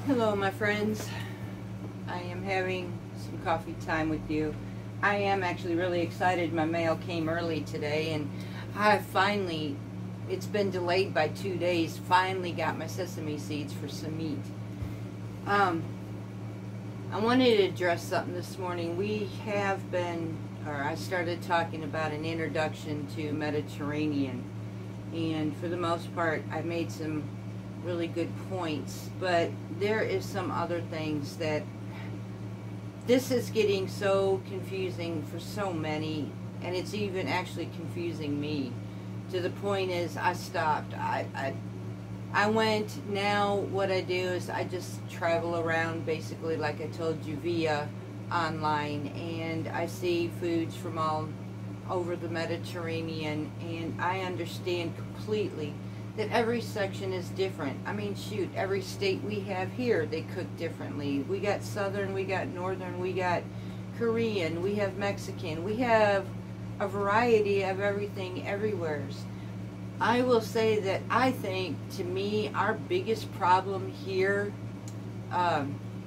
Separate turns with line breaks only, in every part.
Hello, my friends. I am having some coffee time with you. I am actually really excited. My mail came early today, and I finally, it's been delayed by 2 days, finally got my sesame seeds for some meat. Um, I wanted to address something this morning. I started talking about an introduction to Mediterranean, and for the most part, I made some really good points, but there is some other things that this is getting so confusing for so many, and it's even actually confusing me to the point is I stopped. I went. Now what I do is I just travel around, basically like I told you, via online, and I see foods from all over the Mediterranean, and I understand completely that every section is different. I mean, shoot, every state we have here, they cook differently. We got Southern, we got Northern, we got Korean, we have Mexican, we have a variety of everything everywhere. I will say that I think, to me, our biggest problem here,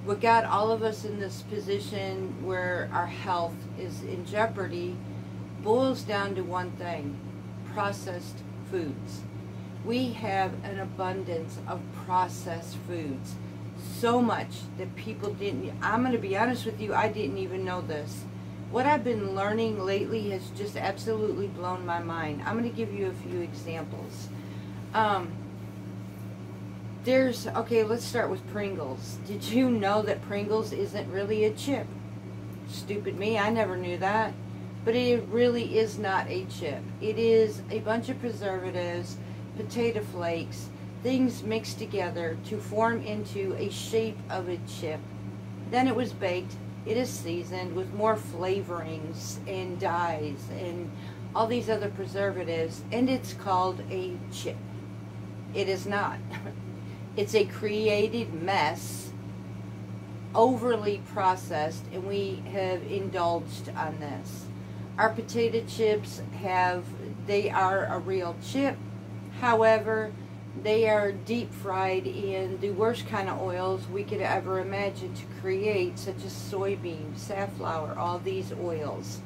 what got all of us in this position where our health is in jeopardy, boils down to one thing: processed foods. We have an abundance of processed foods. So much that people didn't, I'm going to be honest with you, I didn't even know this. What I've been learning lately has just absolutely blown my mind. I'm going to give you a few examples. Okay, let's start with Pringles. Did you know that Pringles isn't really a chip? Stupid me, I never knew that. But it really is not a chip. It is a bunch of preservatives, potato flakes, things mixed together to form into a shape of a chip. Then it was baked. It is seasoned with more flavorings and dyes and all these other preservatives, and it's called a chip. It is not. It's a created mess, overly processed, and we have indulged on this. Our potato chips they are a real chip. However, they are deep fried in the worst kind of oils we could ever imagine to create, such as soybean, safflower, all these oils.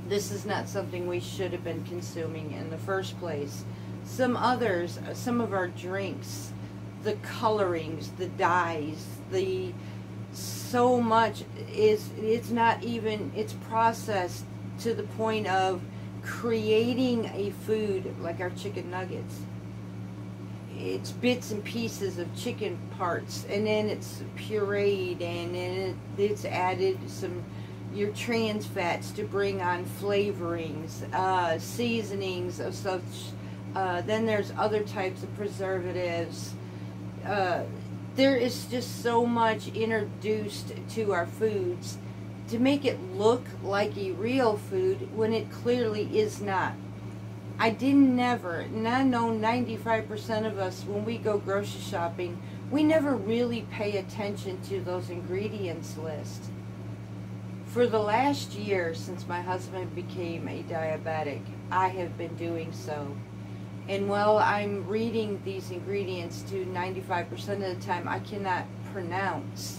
This is not something we should have been consuming in the first place. Some of our drinks, the colorings, the dyes, so much it's processed to the point of creating a food like our chicken nuggets. It's bits and pieces of chicken parts, and then it's pureed, and then it's added your trans fats to bring on flavorings, seasonings of such. Then there's other types of preservatives. There is just so much introduced to our foods to make it look like a real food when it clearly is not. I and I know 95% of us, when we go grocery shopping, we never really pay attention to those ingredients lists. For the last year, since my husband became a diabetic, I have been doing so. And while I'm reading these ingredients to 95% of the time, I cannot pronounce.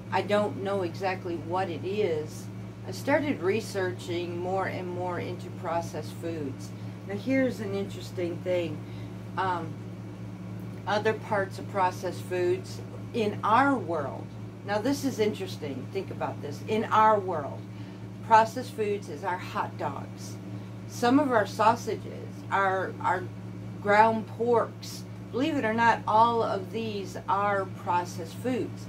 I don't know exactly what it is. I started researching more and more into processed foods. Now here's an interesting thing. Other parts of processed foods in our world. Now this is interesting. Think about this. In our world, processed foods is our hot dogs. Some of our sausages, our ground porks. Believe it or not, all of these are processed foods.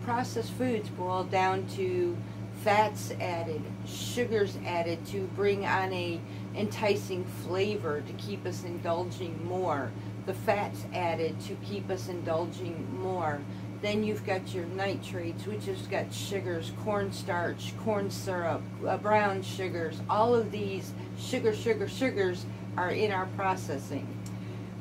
Processed foods boil down to fats added, sugars added to bring on a enticing flavor to keep us indulging more. The fats added to keep us indulging more. Then you've got your nitrates, which has got sugars, cornstarch, corn syrup, brown sugars. All of these sugars are in our processing.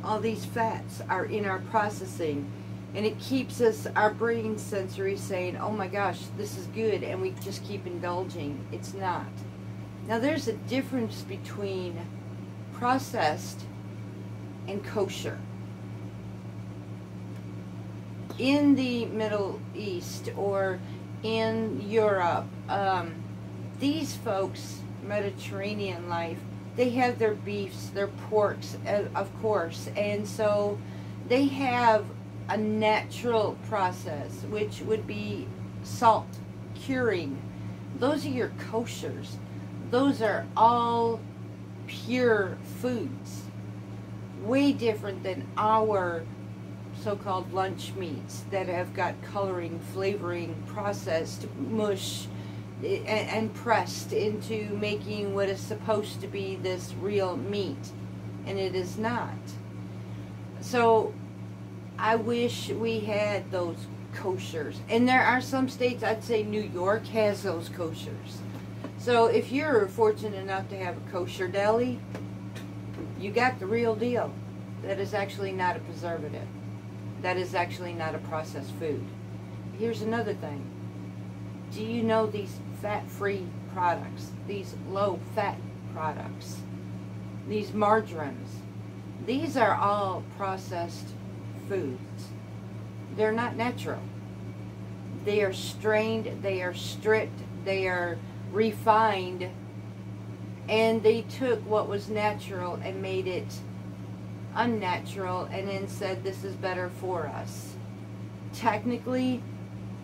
All these fats are in our processing. And it keeps our brain sensory saying, oh my gosh, this is good, and we just keep indulging. It's not. Now there's a difference between processed and kosher. in the Middle East or in Europe, these folks, Mediterranean life, they have their beefs, their porks, of course, and so they have a natural process, which would be salt curing. Those are your koshers. Those are all pure foods, way different than our so-called lunch meats that have got coloring, flavoring, processed, mush, and pressed into making what is supposed to be this real meat, and it is not. So I wish we had those koshers, and there are some states, I'd say New York has those koshers. So if you're fortunate enough to have a kosher deli, you got the real deal. That is actually not a preservative. That is actually not a processed food. Here's another thing. Do you know these fat-free products, these low-fat products, these margarines, these are all processed foods. They're not natural. They are strained, they are stripped, they are refined, and they took what was natural and made it unnatural and then said this is better for us. Technically,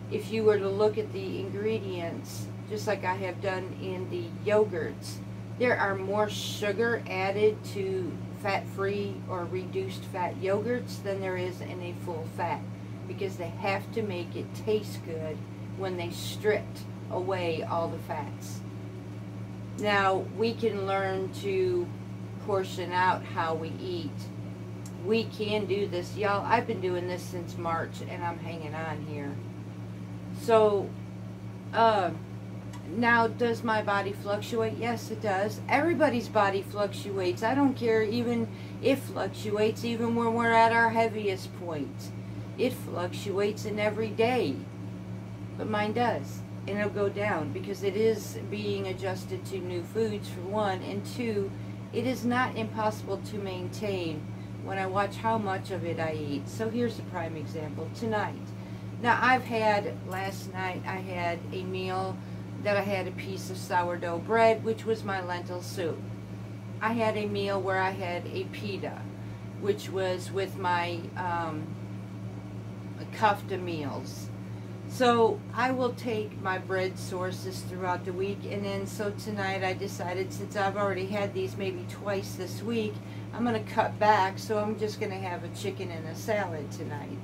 if you were to look at the ingredients, just like I have done in the yogurts, there are more sugar added to fat-free or reduced fat yogurts than there is in a full fat, because they have to make it taste good when they stripped away all the fats. Now, we can learn to portion out how we eat. We can do this. Y'all, I've been doing this since March, and I'm hanging on here. So, now, does my body fluctuate? Yes, it does. Everybody's body fluctuates. I don't care even if fluctuates, even when we're at our heaviest point. It fluctuates in every day. But mine does. And it'll go down because it is being adjusted to new foods, for one. And two, it is not impossible to maintain when I watch how much of it I eat. So here's a prime example. Tonight. Now, last night I had a meal that I had a piece of sourdough bread, which was my lentil soup. I had a meal where I had a pita, which was with my kafta meals. So I will take my bread sources throughout the week, and then so tonight I decided, since I've already had these maybe twice this week, I'm going to cut back, so I'm just going to have a chicken and a salad tonight.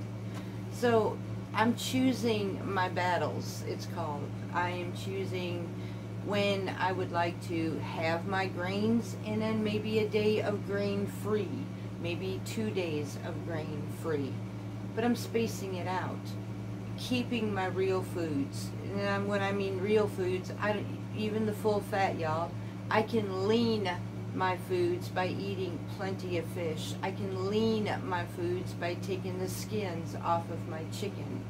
So I'm choosing my battles, it's called. I am choosing when I would like to have my grains, and then maybe a day of grain-free, maybe 2 days of grain-free. But I'm spacing it out, keeping my real foods. And when I mean real foods, even the full fat, y'all. I can lean my foods by eating plenty of fish. I can lean my foods by taking the skins off of my chicken.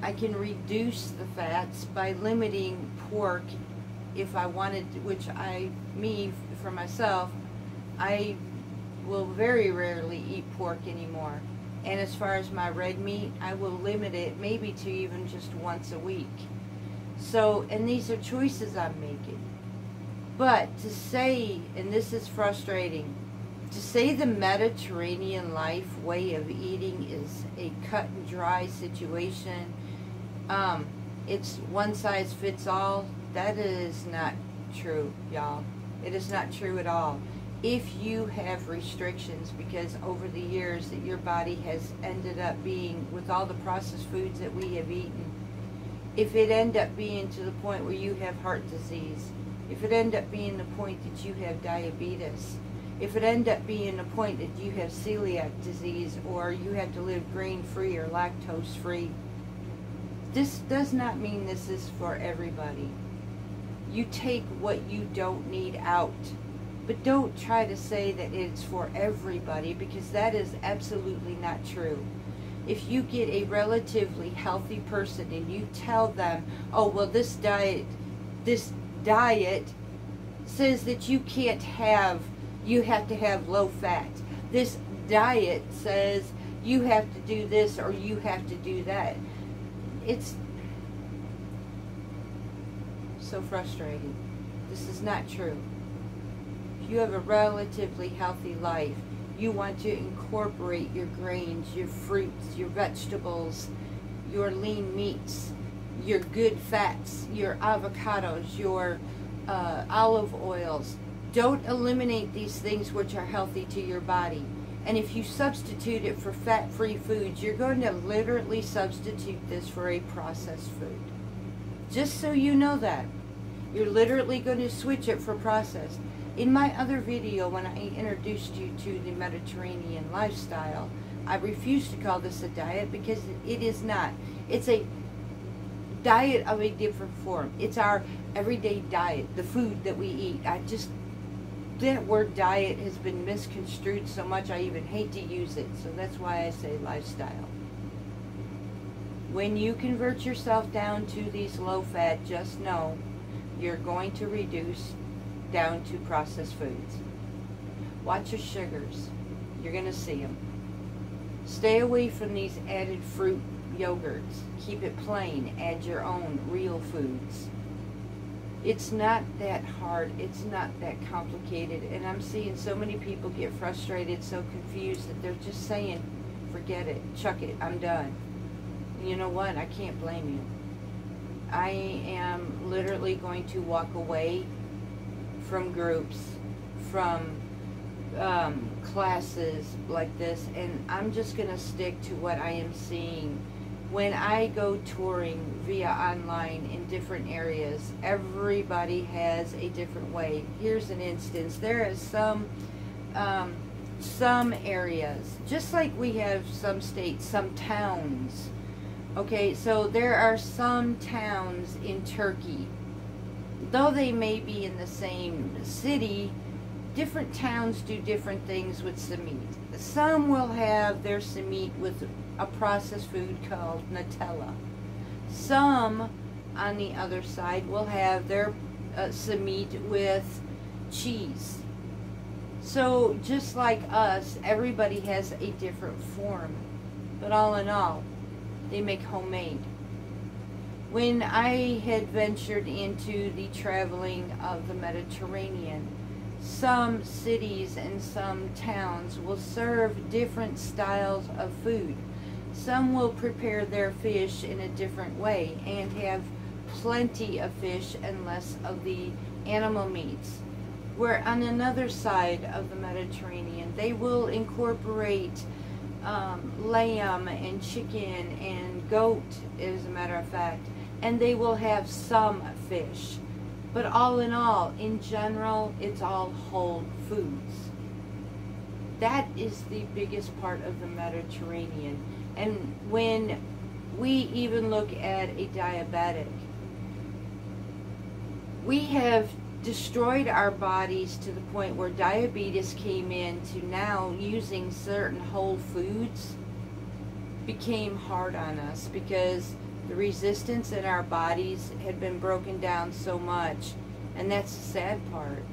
I can reduce the fats by limiting pork if I wanted to, which for myself, I will very rarely eat pork anymore. And as far as my red meat, I will limit it maybe to even just once a week. So, and these are choices I'm making. But to say, and this is frustrating, to say the Mediterranean life way of eating is a cut and dry situation, it's one size fits all, that is not true, y'all. It is not true at all. If you have restrictions, because over the years that your body has ended up being, with all the processed foods that we have eaten, if it end up being to the point where you have heart disease, if it end up being the point that you have diabetes, if it end up being the point that you have celiac disease, or you have to live grain-free or lactose-free, this does not mean this is for everybody. You take what you don't need out. But don't try to say that it's for everybody, because that is absolutely not true. If you get a relatively healthy person and you tell them, oh, well, this diet says that you have to have low fat. This diet says you have to do this or you have to do that. It's so frustrating. This is not true. If you have a relatively healthy life, you want to incorporate your grains, your fruits, your vegetables, your lean meats, your good fats, your avocados, your olive oils. Don't eliminate these things which are healthy to your body. And if you substitute it for fat-free foods, you're going to literally substitute this for a processed food. Just so you know that. You're literally going to switch it for processed. In my other video, when I introduced you to the Mediterranean lifestyle, I refused to call this a diet because it is not. It's a diet of a different form. It's our everyday diet, the food that we eat. That word diet has been misconstrued so much I even hate to use it. So that's why I say lifestyle. When you convert yourself down to these low fat, just know you're going to reduce down to processed foods. Watch your sugars. You're going to see them. Stay away from these added fruit yogurts. Keep it plain. Add your own real foods. It's not that hard. It's not that complicated. And I'm seeing so many people get frustrated, so confused that they're just saying, forget it, chuck it, I'm done. And you know what? I can't blame you. I am literally going to walk away from groups, from classes like this, and I'm just going to stick to what I am seeing. When I go touring via online in different areas, everybody has a different way. Here's an instance. There is some areas, just like we have some states, some towns. Okay, so there are some towns in Turkey. Though they may be in the same city, different towns do different things with samit. Some will have their samit with a processed food called Nutella. Some, on the other side, will have their samit with cheese. So, just like us, everybody has a different form. But all in all, they make homemade. When I had ventured into the traveling of the Mediterranean, some cities and some towns will serve different styles of food. Some will prepare their fish in a different way and have plenty of fish and less of the animal meats. Where on another side of the Mediterranean, they will incorporate lamb and chicken and goat, as a matter of fact, and they will have some fish. But all in all, in general, it's all whole foods. That is the biggest part of the Mediterranean. And when we even look at a diabetic, we have destroyed our bodies to the point where diabetes came in to now using certain whole foods became hard on us because the resistance in our bodies had been broken down so much, and that's the sad part.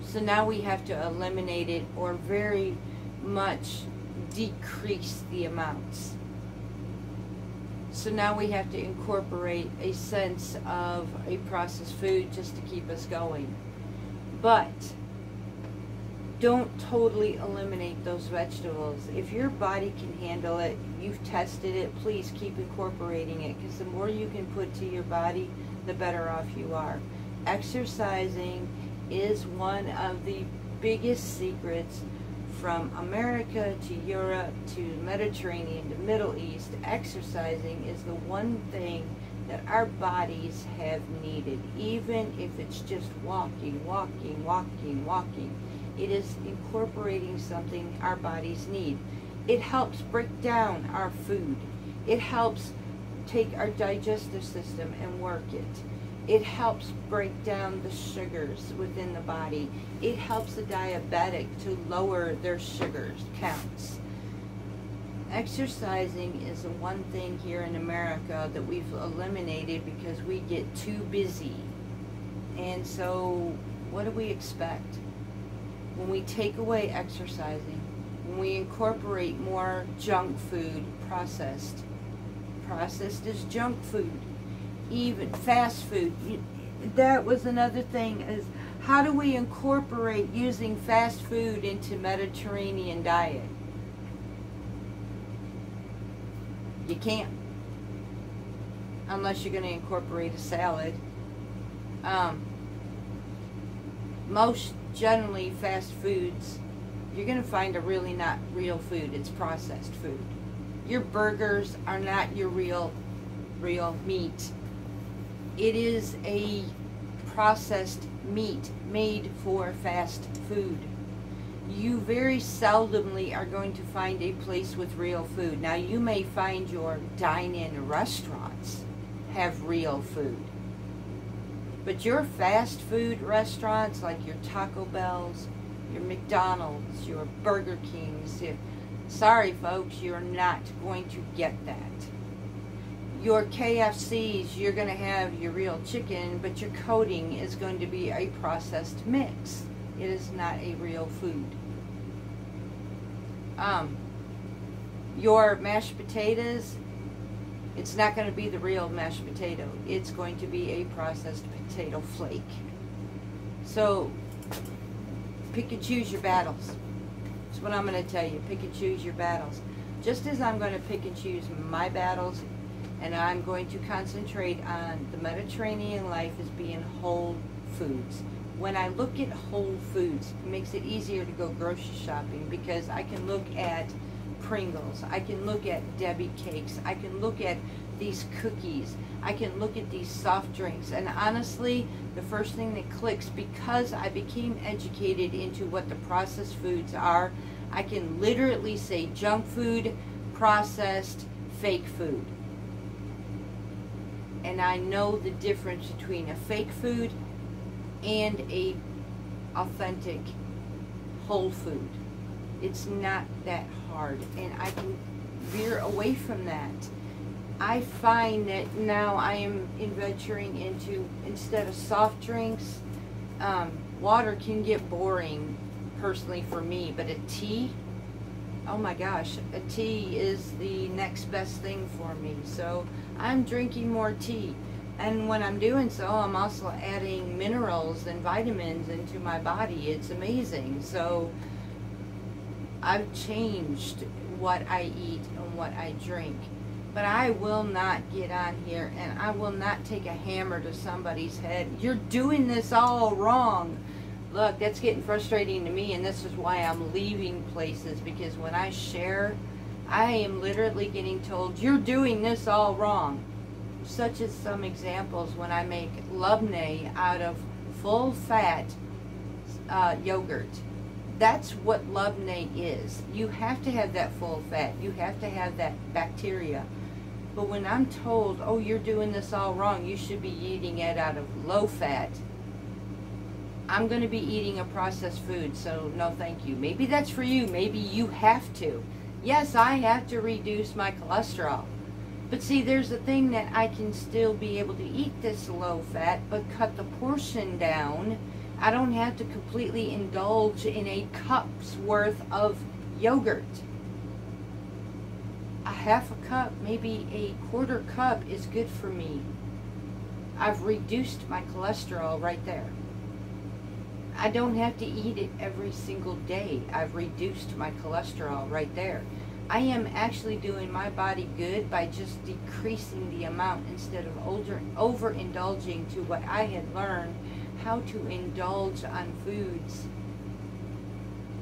So now we have to eliminate it or very much decrease the amounts. So now we have to incorporate a sense of a processed food just to keep us going. But don't totally eliminate those vegetables. If your body can handle it, you've tested it, please keep incorporating it, because the more you can put to your body, the better off you are. Exercising is one of the biggest secrets from America to Europe to the Mediterranean to Middle East. Exercising is the one thing that our bodies have needed, even if it's just walking. It is incorporating something our bodies need. It helps break down our food. It helps take our digestive system and work it. It helps break down the sugars within the body. It helps the diabetic to lower their sugars counts. Exercising is the one thing here in America that we've eliminated because we get too busy. And so what do we expect? When we take away exercising, when we incorporate more junk food, processed is junk food, even fast food. That was another thing, is how do we incorporate using fast food into Mediterranean diet? You can't, unless you're going to incorporate a salad. Most generally fast foods, you're going to find are really not real food. It's processed food. Your burgers are not your real meat. It is a processed meat made for fast food. You very seldomly are going to find a place with real food. Now, you may find your dine-in restaurants have real food, but your fast food restaurants, like your Taco Bells, your McDonald's, your Burger Kings, sorry folks, you're not going to get that. Your KFCs, you're going to have your real chicken, but your coating is going to be a processed mix. It is not a real food. Your mashed potatoes, it's not going to be the real mashed potato. It's going to be a processed potato flake. So, pick and choose your battles. That's what I'm going to tell you. Pick and choose your battles. Just as I'm going to pick and choose my battles, and I'm going to concentrate on the Mediterranean life as being whole foods. When I look at whole foods, it makes it easier to go grocery shopping, because I can look at Pringles, I can look at Debbie cakes, I can look at these cookies, I can look at these soft drinks, and honestly, the first thing that clicks, because I became educated into what the processed foods are, I can literally say junk food, processed, fake food. And I know the difference between a fake food and a authentic whole food. It's not that hard, and I can veer away from that. I find that now I am venturing into, instead of soft drinks, water can get boring personally for me, but a tea, oh my gosh, a tea is the next best thing for me. So I'm drinking more tea, and when I'm doing so, I'm also adding minerals and vitamins into my body. It's amazing. So I've changed what I eat and what I drink. But I will not get on here and I will not take a hammer to somebody's head. You're doing this all wrong. Look, that's getting frustrating to me, and this is why I'm leaving places, because when I share, I am literally getting told, you're doing this all wrong. Such as some examples when I make Lubnay out of full fat yogurt. That's what Lubnay is. You have to have that full fat. You have to have that bacteria. But when I'm told, oh, you're doing this all wrong, you should be eating it out of low fat, I'm going to be eating a processed food, so no thank you. Maybe that's for you. Maybe you have to. Yes, I have to reduce my cholesterol. But see, there's a thing that I can still be able to eat this low fat, but cut the portion down. I don't have to completely indulge in a cup's worth of yogurt. A half a cup, maybe a quarter cup is good for me. I've reduced my cholesterol right there. I don't have to eat it every single day. I've reduced my cholesterol right there. I am actually doing my body good by just decreasing the amount instead of overindulging to what I had learned how to indulge on foods.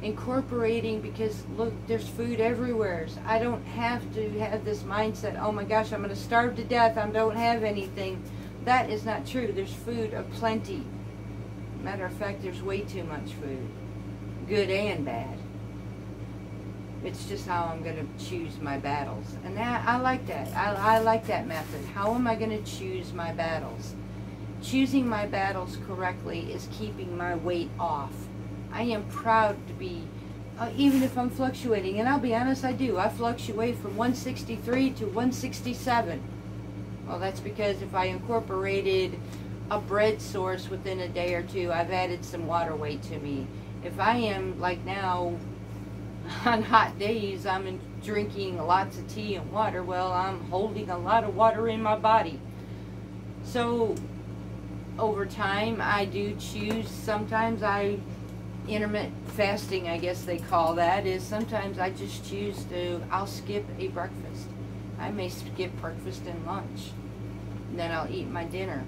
Incorporating, because look, there's food everywhere. So I don't have to have this mindset, oh my gosh, I'm going to starve to death, I don't have anything. That is not true. There's food aplenty. Matter of fact, there's way too much food. Good and bad. It's just how I'm going to choose my battles. And that, I like that. I like that method. How am I going to choose my battles? Choosing my battles correctly is keeping my weight off. I am proud to be, even if I'm fluctuating, and I'll be honest, I do. I fluctuate from 163 to 167. Well, that's because if I incorporated a bread source within a day or two, I've added some water weight to me. If I am, like now, on hot days I'm drinking lots of tea and water. Well, I'm holding a lot of water in my body. So over time I do choose, sometimes intermittent fasting, I guess they call that, is sometimes I just choose I'll skip a breakfast. I may skip breakfast and lunch, and then I'll eat my dinner.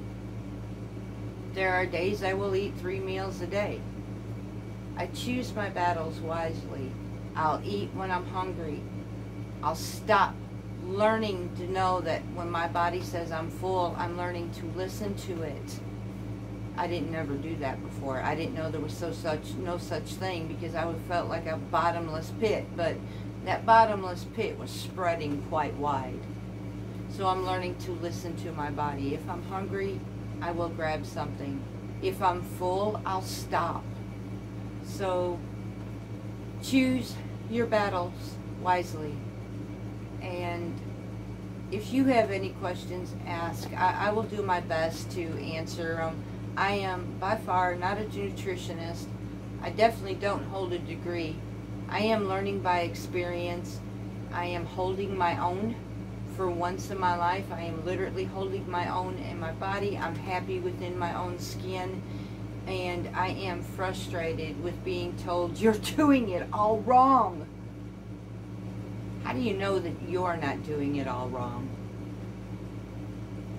There are days I will eat 3 meals a day. I choose my battles wisely. I'll eat when I'm hungry. I'll stop learning to know that when my body says I'm full, I'm learning to listen to it. I didn't never do that before. I didn't know there was no such thing, because I felt like a bottomless pit, but that bottomless pit was spreading quite wide. So I'm learning to listen to my body. If I'm hungry, I will grab something. If I'm full, I'll stop. So choose your battles wisely. And if you have any questions, ask. I will do my best to answer them. I am by far not a nutritionist. I definitely don't hold a degree. I am learning by experience. I am holding my own. For once in my life, I am literally holding my own in my body. I'm happy within my own skin. And I am frustrated with being told, you're doing it all wrong. How do you know that you're not doing it all wrong?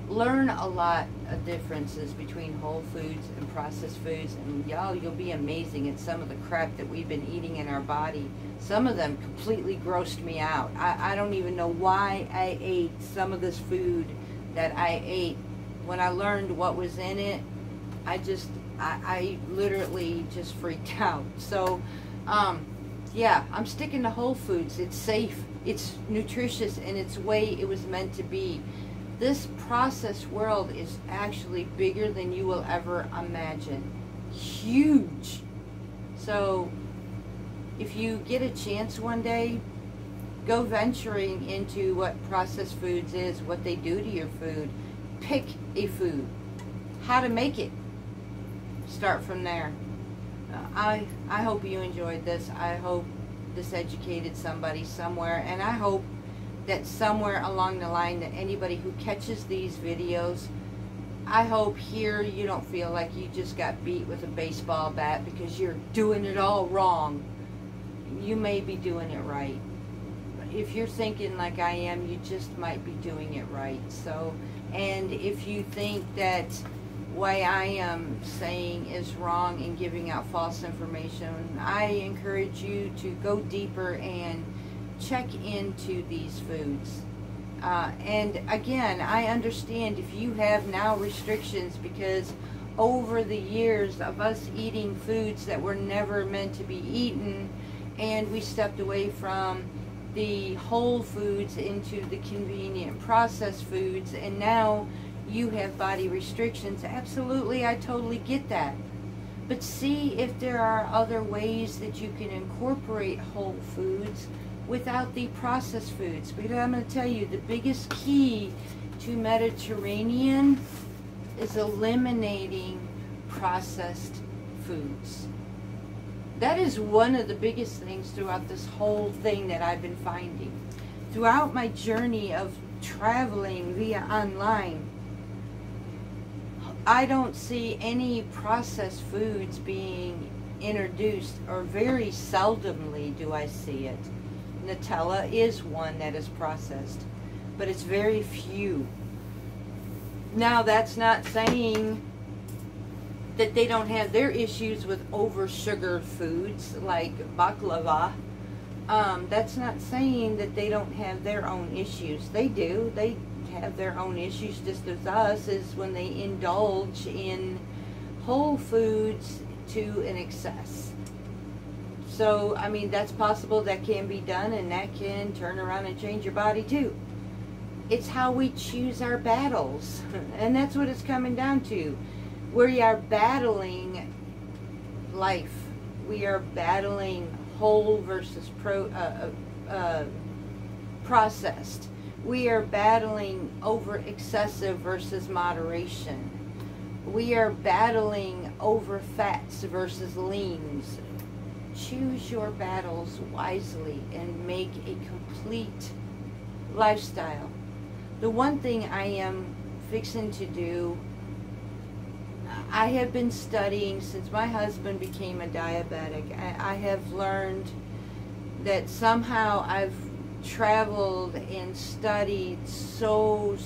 Learn a lot of differences between whole foods and processed foods, and you'll be amazing at some of the crap that we've been eating in our body. Some of them completely grossed me out. I don't even know why I ate some of this food that I ate. When I learned what was in it, I literally just freaked out. So, yeah, I'm sticking to whole foods. It's safe, it's nutritious, and it's the way it was meant to be. This processed world is actually bigger than you will ever imagine. Huge. So if you get a chance one day, go venturing into what processed foods is, what they do to your food. Pick a food, how to make it. Start from there. I hope you enjoyed this. I hope this educated somebody somewhere, and I hope that somewhere along the line that anybody who catches these videos, I hope here you don't feel like you just got beat with a baseball bat because you're doing it all wrong. You may be doing it right. If you're thinking like I am, you just might be doing it right. So, and if you think that what I am saying is wrong and giving out false information, I encourage you to go deeper and check into these foods. And again, I understand if you have now restrictions, because over the years of us eating foods that were never meant to be eaten, and we stepped away from the whole foods into the convenient processed foods, and now you have body restrictions. Absolutely, I totally get that. But see if there are other ways that you can incorporate whole foods without the processed foods. Because I'm going to tell you, the biggest key to Mediterranean is eliminating processed foods. That is one of the biggest things throughout this whole thing that I've been finding. Throughout my journey of traveling via online, I don't see any processed foods being introduced, or very seldomly do I see it. Nutella is one that is processed, but it's very few. Now, that's not saying that they don't have their issues with over-sugared foods like baklava. That's not saying that they don't have their own issues. They do. They have their own issues just as us, is when they indulge in whole foods to an excess. So, I mean, that's possible, that can be done, and that can turn around and change your body too. It's how we choose our battles, and that's what it's coming down to. We are battling life. We are battling whole versus processed. We are battling over excessive versus moderation. We are battling over fats versus leans. choose your battles wisely and make a complete lifestyle. The one thing I am fixing to do, I have been studying since my husband became a diabetic. I have learned that somehow I've traveled and studied so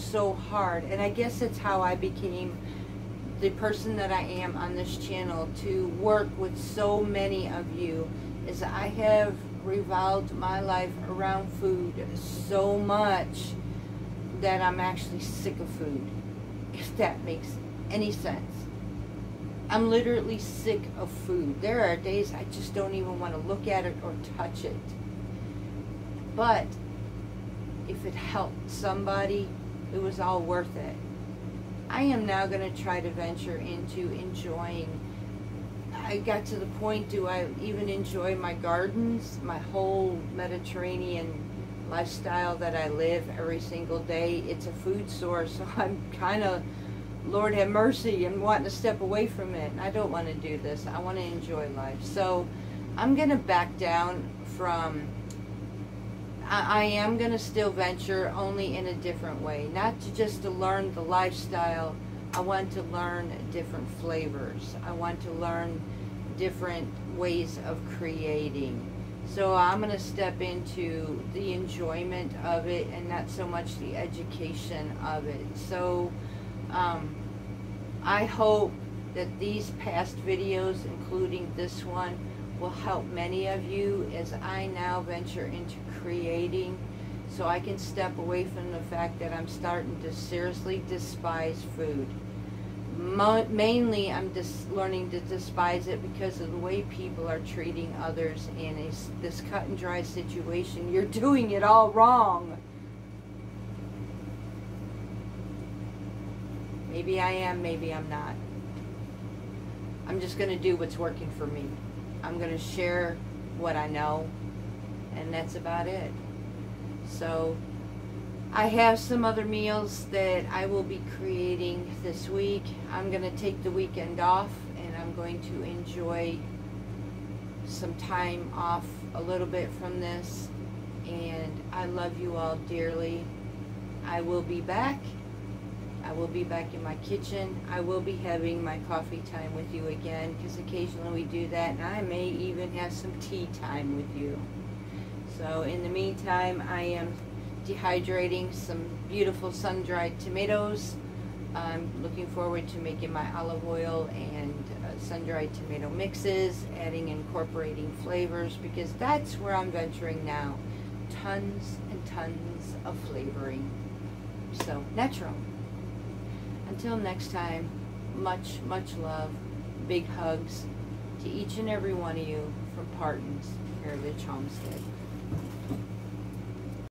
hard, and I guess that's how I became the person that I am on this channel, to work with so many of you, is I have revolved my life around food so much that I'm actually sick of food, if that makes any sense. I'm literally sick of food. There are days I just don't even want to look at it or touch it. But if it helped somebody, it was all worth it. I am now going to try to venture into enjoying. I got to the point, do I even enjoy my gardens, my whole Mediterranean lifestyle that I live every single day? It's a food source, so I'm kind of, Lord have mercy, I'm wanting to step away from it. I don't want to do this. I want to enjoy life. So I'm going to back down from, I am going to still venture, only in a different way. Not just to learn the lifestyle. I want to learn different flavors. I want to learn different ways of creating. So I'm going to step into the enjoyment of it and not so much the education of it. So I hope that these past videos, including this one, will help many of you as I now venture into creating, so I can step away from the fact that I'm starting to seriously despise food. Mainly I'm just learning to despise it because of the way people are treating others in this cut and dry situation. You're doing it all wrong. Maybe I am, maybe I'm not. I'm just going to do what's working for me. I'm going to share what I know, and that's about it. So I have some other meals that I will be creating this week. I'm going to take the weekend off, and I'm going to enjoy some time off a little bit from this. And I love you all dearly. I will be back. I will be back in my kitchen. I will be having my coffee time with you again, because occasionally we do that, and I may even have some tea time with you. So in the meantime, I am dehydrating some beautiful sun-dried tomatoes. I'm looking forward to making my olive oil and sun-dried tomato mixes, adding, incorporating flavors, because that's where I'm venturing now. Tons and tons of flavoring. So, natural. Until next time, much, much love, big hugs to each and every one of you from Parton's Heritage Homestead.